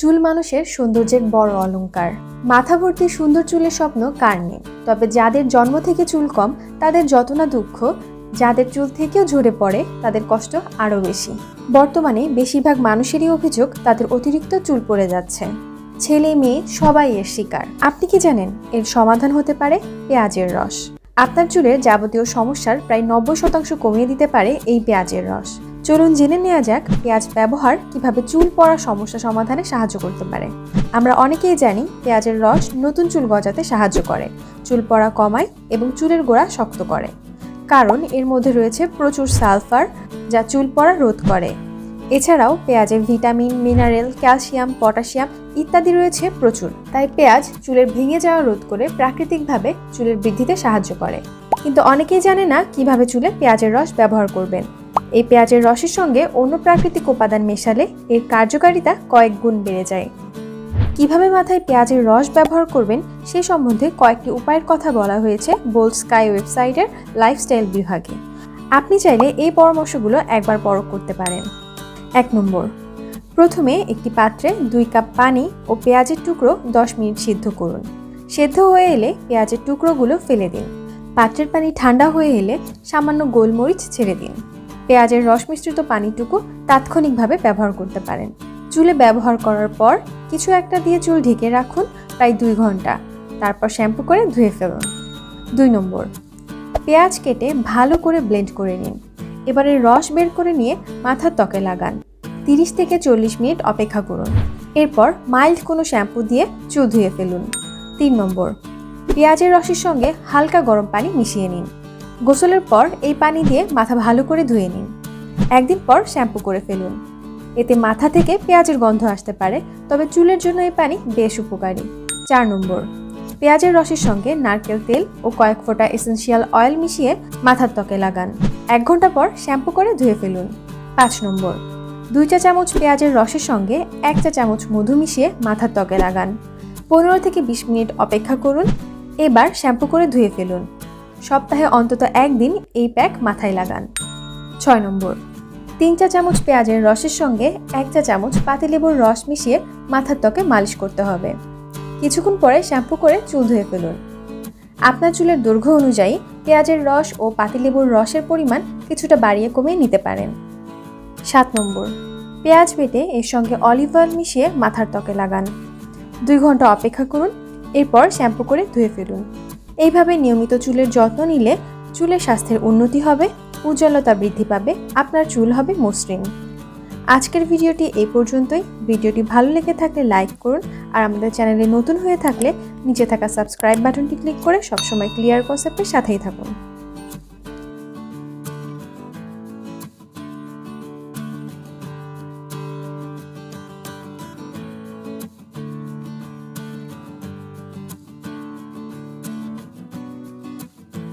চুল মানুষের সৌন্দর্যের বড় অলংকার। মাথা ভর্তি সুন্দর চুলের স্বপ্ন কার নেই? তবে যাদের জন্ম থেকে চুল কম তাদের যত না দুঃখ, যাদের চুল থেকেও ঝরে পড়ে তাদের কষ্ট আরও বেশি। বর্তমানে বেশিরভাগ মানুষেরই অভিযোগ তাদের অতিরিক্ত চুল পড়ে যাচ্ছে। ছেলে মেয়ে সবাই এর শিকার। আপনি কি জানেন এর সমাধান হতে পারে পেঁয়াজের রস? আপনার চুলের যাবতীয় সমস্যার প্রায় 90% কমিয়ে দিতে পারে এই পেঁয়াজের রস। চলুন জেনে নেওয়া যাক পেঁয়াজ ব্যবহার কিভাবে চুল পড়া সমস্যা সমাধানে সাহায্য করতে পারে। আমরা অনেকেই জানি পেঁয়াজের রস নতুন চুল গজাতে সাহায্য করে, চুল পড়া কমায় এবং চুলের গোড়া শক্ত করে। কারণ এর মধ্যে রয়েছে প্রচুর সালফার, যা চুল পড়া রোধ করে। এছাড়াও পেঁয়াজে ভিটামিন, মিনারেল, ক্যালসিয়াম, পটাশিয়াম ইত্যাদি রয়েছে প্রচুর। তাই পেঁয়াজ চুলের ভেঙে যাওয়া রোধ করে প্রাকৃতিকভাবে চুলের বৃদ্ধিতে সাহায্য করে। কিন্তু অনেকেই জানে না কিভাবে চুলে পেঁয়াজের রস ব্যবহার করবেন। এই পেঁয়াজের রসের সঙ্গে অন্য প্রাকৃতিক উপাদান মেশালে এর কার্যকারিতা কয়েক গুণ বেড়ে যায়। কিভাবে মাথায় পেঁয়াজের রস ব্যবহার করবেন সে সম্বন্ধে কয়েকটি উপায়ের কথা বলা হয়েছে বোল্ড স্কাই ওয়েবসাইটের লাইফস্টাইল বিভাগে। আপনি চাইলে এই পরামর্শগুলো একবার পরখ করতে পারেন। 1 নম্বর, প্রথমে একটি পাত্রে 2 কাপ পানি ও পেঁয়াজের টুকরো 10 মিনিট সিদ্ধ করুন। সেদ্ধ হয়ে এলে পেঁয়াজের টুকরোগুলো ফেলে দিন। পাত্রের পানি ঠান্ডা হয়ে এলে সামান্য গোলমরিচ ছেড়ে দিন। পেঁয়াজের রস মিশ্রিত পানিটুকু তাৎক্ষণিকভাবে ব্যবহার করতে পারেন। চুলে ব্যবহার করার পর কিছু একটা দিয়ে চুল ঢেকে রাখুন প্রায় 2 ঘন্টা। তারপর শ্যাম্পু করে ধুয়ে ফেলুন। 2 নম্বর, পেঁয়াজ কেটে ভালো করে ব্লেন্ড করে নিন। এবারে রস বের করে নিয়ে মাথার ত্বকে লাগান। 30 থেকে 40 মিনিট অপেক্ষা করুন। এরপর মাইল্ড কোনো শ্যাম্পু দিয়ে চুল ধুয়ে ফেলুন। 3 নম্বর, পেঁয়াজের রসের সঙ্গে হালকা গরম পানি মিশিয়ে নিন। গোসলের পর এই পানি দিয়ে মাথা ভালো করে ধুয়ে নিন। 1 দিন পর শ্যাম্পু করে ফেলুন। এতে মাথা থেকে পেঁয়াজের গন্ধ আসতে পারে, তবে চুলের জন্য এই পানি বেশ উপকারী। 4 নম্বর, পেঁয়াজের রসের সঙ্গে নারকেল তেল ও কয়েক ফোঁটা এসেন্সিয়াল অয়েল মিশিয়ে মাথার ত্বকে লাগান। 1 ঘন্টা পর শ্যাম্পু করে ধুয়ে ফেলুন। 5 নম্বর, 2 চা চামচ পেঁয়াজের রসের সঙ্গে 1 চা চামচ মধু মিশিয়ে মাথার ত্বকে লাগান। 15 থেকে 20 মিনিট অপেক্ষা করুন। এবার শ্যাম্পু করে ধুয়ে ফেলুন। সপ্তাহে অন্তত 1 দিন এই প্যাক মাথায় লাগান। 6 নম্বর, 3 চা চামচ পেঁয়াজের রসের সঙ্গে 1 চা চামচ পাতিলেবুর রস মিশিয়ে মাথার ত্বকে মালিশ করতে হবে। কিছুক্ষণ পরে শ্যাম্পু করে চুল ধুয়ে ফেলুন। আপনার চুলের দৈর্ঘ্য অনুযায়ী পেঁয়াজের রস ও পাতিলেবুর রসের পরিমাণ কিছুটা বাড়িয়ে কমিয়ে নিতে পারেন। 7 নম্বর, পেঁয়াজ বেটে এর সঙ্গে অলিভ অয়েল মিশিয়ে মাথার ত্বকে লাগান। 2 ঘন্টা অপেক্ষা করুন। এরপর শ্যাম্পু করে ধুয়ে ফেলুন। এইভাবে নিয়মিত চুলের যত্ন নিলে চুলের স্বাস্থ্যের উন্নতি হবে, উজ্জ্বলতা বৃদ্ধি পাবে, আপনার চুল হবে মসৃণ। আজকের ভিডিওটি এই পর্যন্তই। ভিডিওটি ভালো লেগে থাকলে লাইক করুন, আর আমাদের চ্যানেলে নতুন হয়ে থাকলে নিচে থাকা সাবস্ক্রাইব বাটনটি ক্লিক করে সবসময় ক্লিয়ার কনসেপ্টের সাথেই থাকুন।